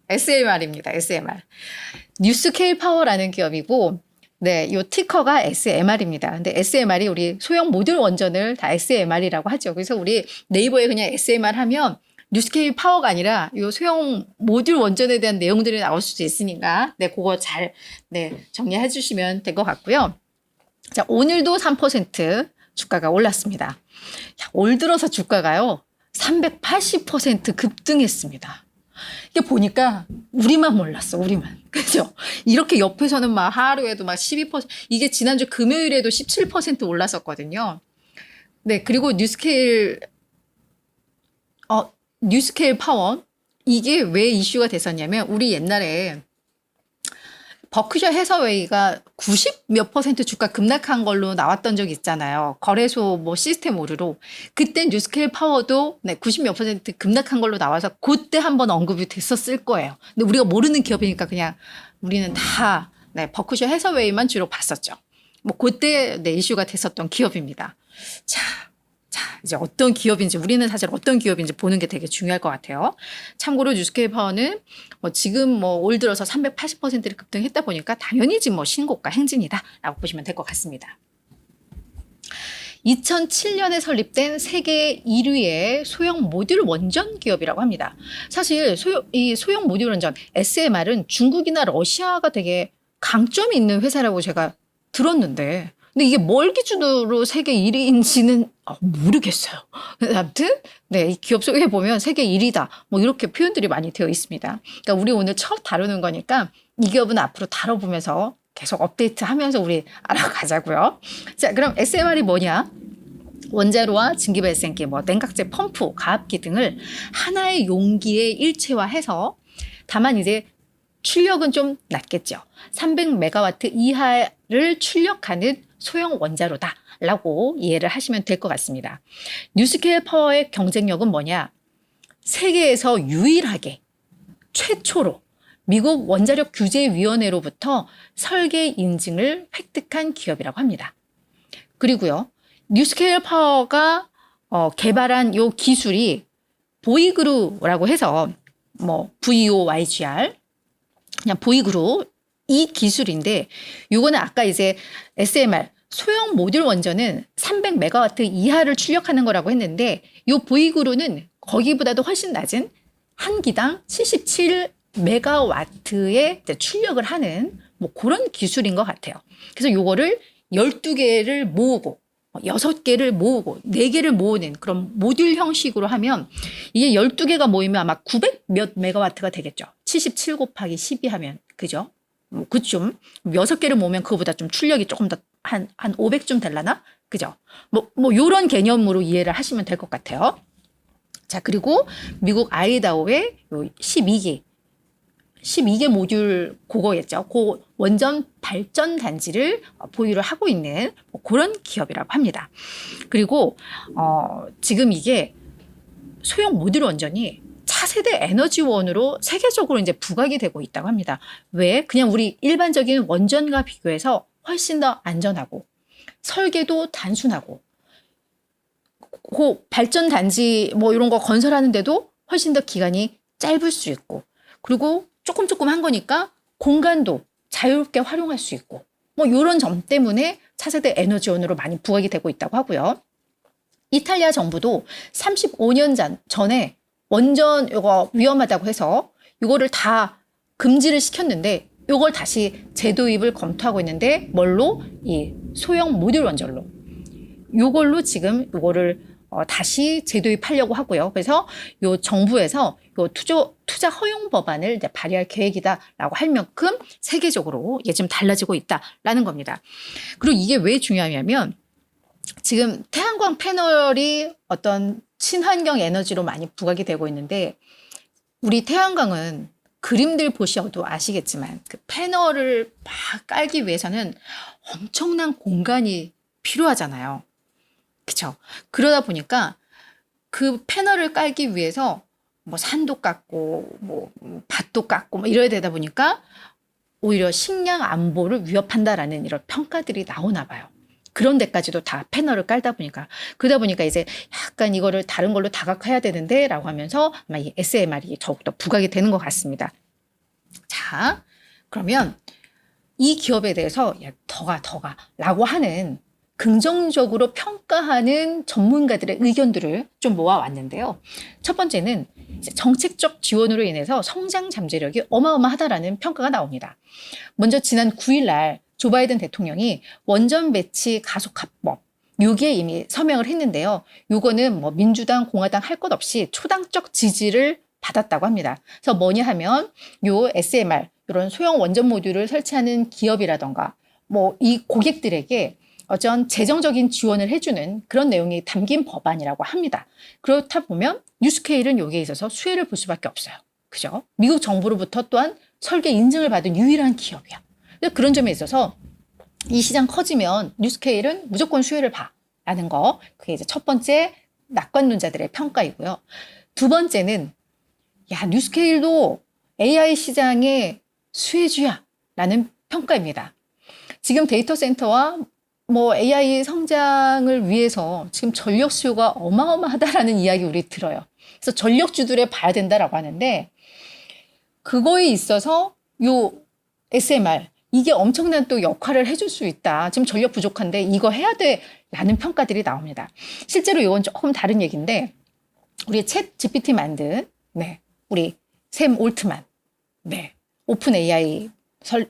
SMR입니다. SMR. 뉴스케일 파워라는 기업이고, 네, 요 티커가 SMR입니다. 근데 SMR이 우리 소형 모듈 원전을 다 SMR이라고 하죠. 그래서 우리 네이버에 그냥 SMR 하면 뉴스케일 파워가 아니라 요 소형 모듈 원전에 대한 내용들이 나올 수도 있으니까, 네, 그거 잘, 네, 정리해 주시면 될 것 같고요. 자, 오늘도 3% 주가가 올랐습니다. 야, 올 들어서 주가가요, 380% 급등했습니다. 이게 보니까 우리만 몰랐어, 우리만. 그죠? 이렇게 옆에서는 막 하루에도 막 12%, 이게 지난주 금요일에도 17% 올랐었거든요. 네, 그리고 뉴스케일 파워. 이게 왜 이슈가 됐었냐면, 우리 옛날에 버크셔 해서웨이가 90 몇 % 주가 급락한 걸로 나왔던 적이 있잖아요. 거래소 뭐 시스템 오류로. 그때 뉴스케일 파워도 네, 90 몇 % 급락한 걸로 나와서 그때 한번 언급이 됐었을 거예요. 근데 우리가 모르는 기업이니까 그냥 우리는 다 네, 버크셔 해서웨이만 주로 봤었죠. 뭐 그때 네, 이슈가 됐었던 기업입니다. 자, 이제 어떤 기업인지, 우리는 사실 어떤 기업인지 보는 게 되게 중요할 것 같아요. 참고로 뉴스케일 파워는 지금 올 들어서 380%를 급등했다 보니까 당연히 지금 신고가 행진이다 라고 보시면 될 것 같습니다. 2007년에 설립된 세계 1위의 소형 모듈 원전 기업이라고 합니다. 사실 이 소형 모듈 원전 SMR은 중국이나 러시아가 되게 강점이 있는 회사라고 제가 들었는데, 근데 이게 뭘 기준으로 세계 1위인지는 모르겠어요. 아무튼 네, 이 기업 소개해 보면 세계 1위다 뭐 이렇게 표현들이 많이 되어 있습니다. 그러니까 우리 오늘 처음 다루는 거니까 이 기업은 앞으로 다뤄보면서 계속 업데이트하면서 우리 알아가자고요. 자, 그럼 SMR이 뭐냐? 원자로와 증기발생기, 냉각제 펌프, 가압기 등을 하나의 용기에 일체화해서, 다만 이제 출력은 좀 낮겠죠. 300메가와트 이하를 출력하는 소형 원자로다라고 이해를 하시면 될 것 같습니다. 뉴스케일 파워의 경쟁력은 뭐냐? 세계에서 유일하게 최초로 미국 원자력 규제위원회로부터 설계 인증을 획득한 기업이라고 합니다. 그리고요, 뉴스케일 파워가 개발한 요 기술이 보이그루라고 해서 VOYGR, 그냥 보이그루 이 기술인데, 요거는 아까 이제 SMR 소형 모듈 원전은 300메가와트 이하를 출력하는 거라고 했는데, 요 보이그루는 거기보다도 훨씬 낮은 한 기당 77메가와트의 출력을 하는 그런 기술인 것 같아요. 그래서 요거를 12개를 모으고 6개를 모으고 4개를 모으는 그런 모듈 형식으로 하면, 이게 12개가 모이면 아마 900 몇 메가와트가 되겠죠. 77 곱하기 12 하면, 그죠? 그쯤 6개를 모으면 그거보다 좀 출력이 조금 더 한 500쯤 될라나? 그죠? 요런 개념으로 이해를 하시면 될 것 같아요. 자, 그리고 미국 아이다호의 요 12개 모듈 그거겠죠. 그 원전 발전 단지를 보유를 하고 있는 그런 기업이라고 합니다. 그리고 지금 이게 소형 모듈 원전이 차세대 에너지원으로 세계적으로 이제 부각이 되고 있다고 합니다. 왜? 그냥 우리 일반적인 원전과 비교해서 훨씬 더 안전하고 설계도 단순하고, 그 발전 단지 이런 거 건설하는데도 훨씬 더 기간이 짧을 수 있고, 그리고 조금 한 거니까 공간도 자유롭게 활용할 수 있고, 이런 점 때문에 차세대 에너지원으로 많이 부각이 되고 있다고 하고요. 이탈리아 정부도 35년 전에 원전 이거 위험하다고 해서 이거를 다 금지를 시켰는데, 이걸 다시 재도입을 검토하고 있는데, 뭘로? 이 소형 모듈 원전로. 이걸로 지금 이거를 다시 재도입하려고 하고요. 그래서 요 정부에서 요 투자 허용 법안을 이제 발의할 계획이다라고 할 만큼 세계적으로 이게 지금 달라지고 있다라는 겁니다. 그리고 이게 왜 중요하냐면, 지금 태양광 패널이 어떤 친환경 에너지로 많이 부각이 되고 있는데, 우리 태양광은 그림들 보셔도 아시겠지만 그 패널을 막 깔기 위해서는 엄청난 공간이 필요하잖아요. 그렇죠? 그러다 보니까 그 패널을 깔기 위해서 산도 깎고 밭도 깎고 이래야 되다 보니까 오히려 식량 안보를 위협한다라는 이런 평가들이 나오나 봐요. 그런 데까지도 다 패널을 깔다 보니까, 그러다 보니까 이제 약간 이거를 다른 걸로 다각화해야 되는데 라고 하면서 아마 이 SMR이 더욱더 부각이 되는 것 같습니다. 자, 그러면 이 기업에 대해서 야, 더가 라고 하는 긍정적으로 평가하는 전문가들의 의견들을 좀 모아왔는데요. 첫 번째는 이제 정책적 지원으로 인해서 성장 잠재력이 어마어마하다라는 평가가 나옵니다. 먼저 지난 9일 날 조 바이든 대통령이 원전 배치 가속화법 요기에 이미 서명을 했는데요. 요거는 뭐 민주당, 공화당 할 것 없이 초당적 지지를 받았다고 합니다. 그래서 뭐냐 하면 요 SMR 이런 소형 원전 모듈을 설치하는 기업이라던가 뭐 이 고객들에게 어떤 재정적인 지원을 해주는 그런 내용이 담긴 법안이라고 합니다. 그렇다 보면 뉴스케일은 여기에 있어서 수혜를 볼 수밖에 없어요. 그죠? 미국 정부로부터 또한 설계 인증을 받은 유일한 기업이야. 그런 점에 있어서 이 시장 커지면 뉴스케일은 무조건 수혜를 봐라는 거. 그게 이제 첫 번째 낙관론자들의 평가이고요. 두 번째는 야, 뉴스케일도 AI 시장의 수혜주야라는 평가입니다. 지금 데이터 센터와 뭐 AI 성장을 위해서 지금 전력 수요가 어마어마하다라는 이야기 우리 들어요. 그래서 전력주들에 봐야 된다라고 하는데 그거에 있어서 요 SMR 이게 엄청난 또 역할을 해줄 수 있다. 지금 전력 부족한데 이거 해야 돼라는 평가들이 나옵니다. 실제로 이건 조금 다른 얘기인데 우리 챗 GPT 만든 우리 샘 올트만 오픈 AI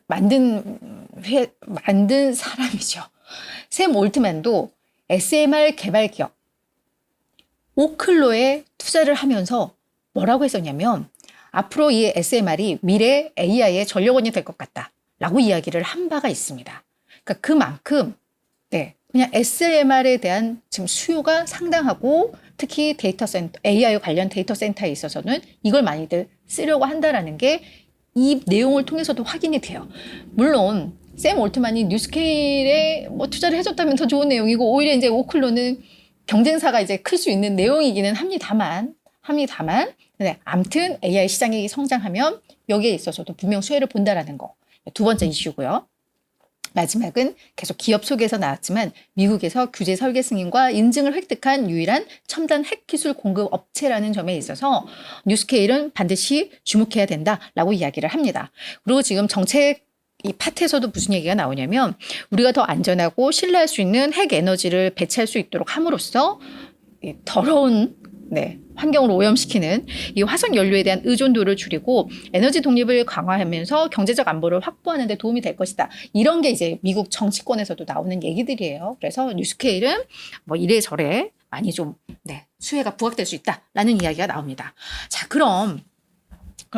만든 사람이죠. 샘 올트만도 SMR 개발 기업 오클로에 투자를 하면서 뭐라고 했었냐면 앞으로 이 SMR이 미래 AI의 전력원이 될 것 같다라고 이야기를 한 바가 있습니다. 그러니까 그만큼 그냥 SMR에 대한 지금 수요가 상당하고 특히 데이터 센터, AI 관련 데이터 센터에 있어서는 이걸 많이들 쓰려고 한다라는 게 이 내용을 통해서도 확인이 돼요. 물론 샘 올트만이 뉴스케일에 뭐 투자를 해줬다면 더 좋은 내용이고 오히려 이제 오클로는 경쟁사가 이제 클 수 있는 내용이기는 합니다만 아무튼 AI 시장이 성장하면 여기에 있어서도 분명 수혜를 본다라는 거. 두 번째 이슈고요. 마지막은 계속 기업 소개에서 나왔지만 미국에서 규제 설계 승인과 인증을 획득한 유일한 첨단 핵기술 공급 업체라는 점에 있어서 뉴스케일은 반드시 주목해야 된다라고 이야기를 합니다. 그리고 지금 정책 이 팟에서도 무슨 얘기가 나오냐면 우리가 더 안전하고 신뢰할 수 있는 핵 에너지를 배치할 수 있도록 함으로써 이 더러운 환경을 오염시키는 이 화석 연료에 대한 의존도를 줄이고 에너지 독립을 강화하면서 경제적 안보를 확보하는 데 도움이 될 것이다. 이런 게 이제 미국 정치권에서도 나오는 얘기들이에요. 그래서 뉴스케일은 뭐 이래저래 많이 좀 수혜가 부각될 수 있다라는 이야기가 나옵니다. 자, 그럼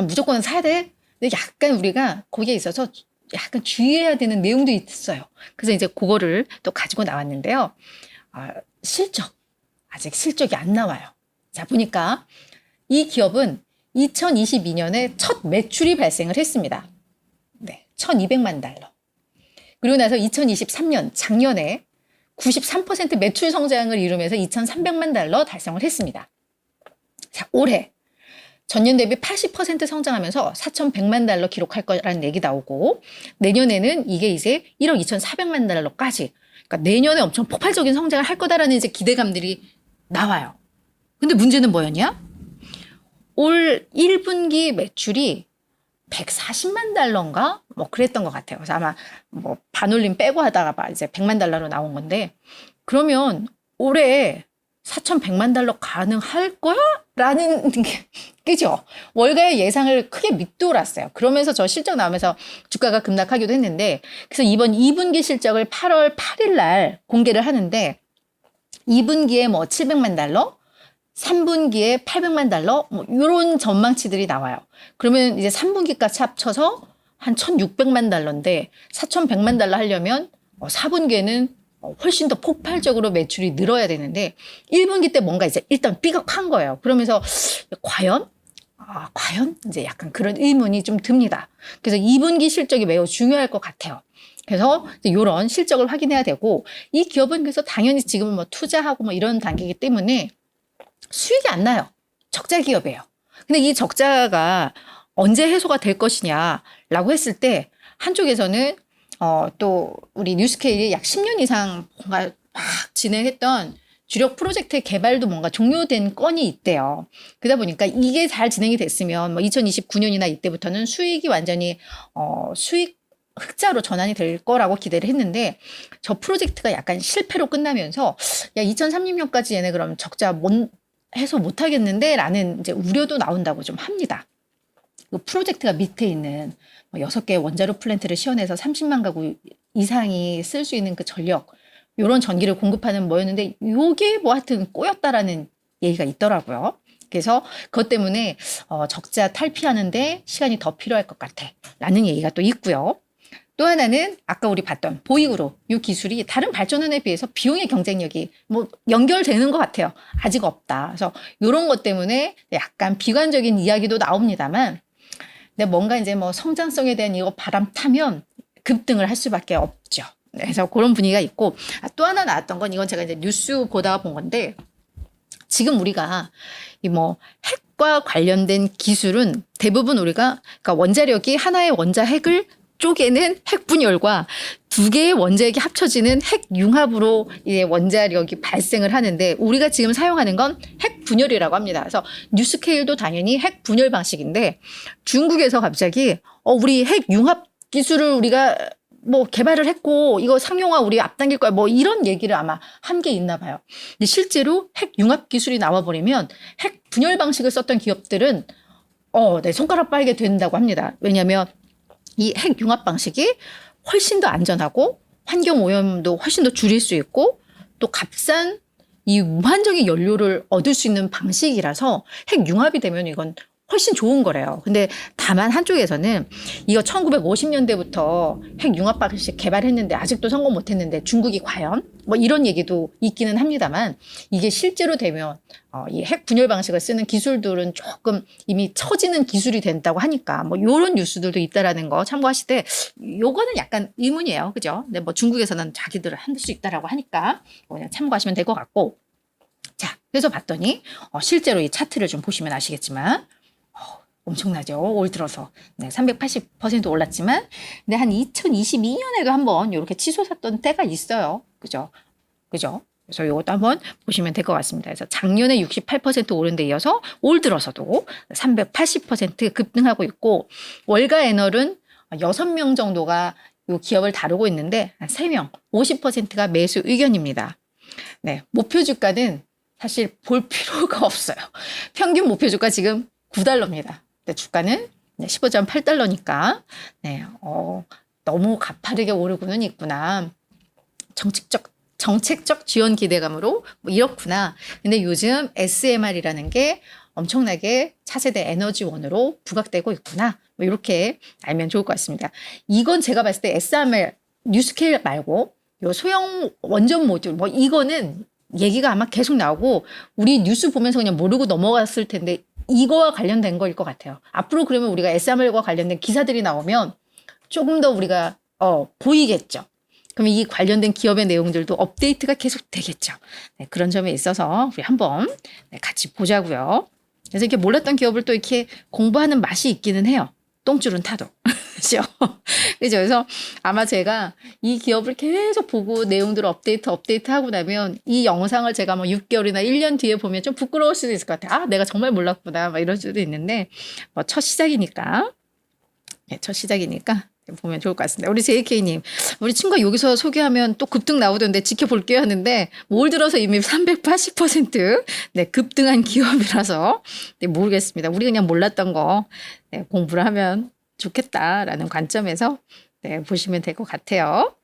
무조건 사야 돼? 근데 약간 우리가 거기에 있어서 약간 주의해야 되는 내용도 있어요. 그래서 이제 그거를 또 가지고 나왔는데요. 아직 실적이 안 나와요. 자, 보니까 이 기업은 2022년에 첫 매출이 발생을 했습니다. 1,200만 달러. 그리고 나서 2023년 작년에 93% 매출 성장을 이루면서 2,300만 달러 달성을 했습니다. 자, 올해 전년 대비 80% 성장하면서 4,100만 달러 기록할 거라는 얘기 나오고 내년에는 이게 이제 1억 2,400만 달러까지 그러니까 내년에 엄청 폭발적인 성장을 할 거다라는 이제 기대감들이 나와요. 근데 문제는 뭐였냐? 올 1분기 매출이 140만 달러인가? 뭐 그랬던 것 같아요. 그래서 아마 뭐 반올림 빼고 하다가 이제 100만 달러로 나온 건데 그러면 올해 4,100만 달러 가능할 거야? 라는 게, 그죠? 월가의 예상을 크게 밑돌았어요. 그러면서 저 실적 나오면서 주가가 급락하기도 했는데, 그래서 이번 2분기 실적을 8월 8일 날 공개를 하는데, 2분기에 뭐 700만 달러, 3분기에 800만 달러, 뭐, 요런 전망치들이 나와요. 그러면 이제 3분기까지 합쳐서 한 1,600만 달러인데, 4,100만 달러 하려면 4분기에는 훨씬 더 폭발적으로 매출이 늘어야 되는데 1분기 때 뭔가 이제 일단 삐걱한 거예요. 그러면서 과연 이제 약간 그런 의문이 좀 듭니다. 그래서 2분기 실적이 매우 중요할 것 같아요. 그래서 이런 실적을 확인해야 되고 이 기업은 그래서 당연히 지금은 뭐 투자하고 뭐 이런 단계이기 때문에 수익이 안 나요. 적자 기업이에요. 근데 이 적자가 언제 해소가 될 것이냐라고 했을 때 한쪽에서는 또 우리 뉴스케일이 약 10년 이상 뭔가 막 진행했던 주력 프로젝트의 개발도 뭔가 종료된 건이 있대요. 그러다 보니까 이게 잘 진행이 됐으면 뭐 2029년이나 이때부터는 수익이 완전히 수익 흑자로 전환이 될 거라고 기대를 했는데 저 프로젝트가 약간 실패로 끝나면서 야 2030년까지 얘네 그럼 적자 해소 못 하겠는데 라는 이제 우려도 나온다고 좀 합니다. 그 프로젝트가 밑에 있는 6개의 원자로 플랜트를 시연해서 30만 가구 이상이 쓸 수 있는 그 전력 요런 전기를 공급하는 뭐였는데 요게 뭐 하여튼 꼬였다라는 얘기가 있더라고요. 그래서 그것 때문에 적자 탈피하는데 시간이 더 필요할 것 같아 라는 얘기가 또 있고요. 또 하나는 아까 우리 봤던 보이그룹 이 기술이 다른 발전원에 비해서 비용의 경쟁력이 뭐 연결되는 것 같아요. 아직 없다. 그래서 이런 것 때문에 약간 비관적인 이야기도 나옵니다만 근데 뭔가 이제 뭐 성장성에 대한 이거 바람 타면 급등을 할 수밖에 없죠. 그래서 그런 분위기가 있고 또 하나 나왔던 건 이건 제가 이제 뉴스 보다가 본 건데 지금 우리가 이 뭐 핵과 관련된 기술은 대부분 우리가 그러니까 원자력이 하나의 원자핵을 쪼개는 핵분열과 두 개의 원자핵이 합쳐지는 핵융합으로 이제 원자력이 발생을 하는데 우리가 지금 사용하는 건 핵분열이라고 합니다. 그래서 뉴스케일도 당연히 핵분열 방식인데 중국에서 갑자기 우리 핵융합 기술을 우리가 뭐 개발을 했고 이거 상용화 우리 앞당길 거야 뭐 이런 얘기를 아마 한 게 있나 봐요. 근데 실제로 핵융합 기술이 나와버리면 핵분열 방식을 썼던 기업들은 네, 손가락 빨게 된다고 합니다. 왜냐하면 이 핵융합 방식이 훨씬 더 안전하고 환경 오염도 훨씬 더 줄일 수 있고 또 값싼 이 무한정의 연료를 얻을 수 있는 방식이라서 핵융합이 되면 이건 훨씬 좋은 거래요. 근데 다만 한쪽에서는 이거 1950년대부터 핵융합 방식 개발했는데 아직도 성공 못했는데 중국이 과연 뭐 이런 얘기도 있기는 합니다만 이게 실제로 되면 이 핵분열 방식을 쓰는 기술들은 조금 이미 처지는 기술이 된다고 하니까 뭐 이런 뉴스들도 있다라는 거 참고하시되 요거는 약간 의문이에요. 그죠? 근데 뭐 중국에서는 자기들 할 수 있다라고 하니까 그냥 참고하시면 될 것 같고 자, 그래서 봤더니 실제로 이 차트를 좀 보시면 아시겠지만 엄청나죠. 올 들어서 380% 올랐지만 근데 한 2022년에도 한번 이렇게 치솟았던 때가 있어요. 그죠? 그죠? 그래서 이것도 한번 보시면 될 것 같습니다. 그래서 작년에 68% 오른 데 이어서 올 들어서도 380% 급등하고 있고 월가 애널은 6명 정도가 이 기업을 다루고 있는데 3명 50%가 매수 의견입니다. 네, 목표 주가는 사실 볼 필요가 없어요. 평균 목표 주가 지금 $9입니다. 주가는 15.8달러니까 네, 너무 가파르게 오르고는 있구나. 정책적 지원 기대감으로 뭐 이렇구나. 근데 요즘 SMR이라는 게 엄청나게 차세대 에너지원으로 부각되고 있구나. 뭐 이렇게 알면 좋을 것 같습니다. 이건 제가 봤을 때 SMR 뉴스케일 말고 요 소형 원전 모듈 뭐 이거는 얘기가 아마 계속 나오고 우리 뉴스 보면서 그냥 모르고 넘어갔을 텐데 이거와 관련된 거일 것 같아요. 앞으로 그러면 우리가 SMR과 관련된 기사들이 나오면 조금 더 우리가 보이겠죠. 그러면 이 관련된 기업의 내용들도 업데이트가 계속 되겠죠. 네, 그런 점에 있어서 우리 한번 같이 보자고요. 그래서 이렇게 몰랐던 기업을 또 이렇게 공부하는 맛이 있기는 해요. 똥줄은 타도. 그죠? 그죠? 그래서 아마 제가 이 기업을 계속 보고 내용들을 업데이트 하고 나면 이 영상을 제가 뭐 6개월이나 1년 뒤에 보면 좀 부끄러울 수도 있을 것 같아요. 내가 정말 몰랐구나. 막 이럴 수도 있는데, 뭐 첫 시작이니까. 네, 첫 시작이니까 보면 좋을 것 같습니다. 우리 JK님, 우리 친구가 여기서 소개하면 또 급등 나오던데 지켜볼게요 하는데, 올 들어서 이미 380% 네, 급등한 기업이라서 네, 모르겠습니다. 우리 그냥 몰랐던 거 네, 공부를 하면 좋겠다라는 관점에서 네, 보시면 될 것 같아요.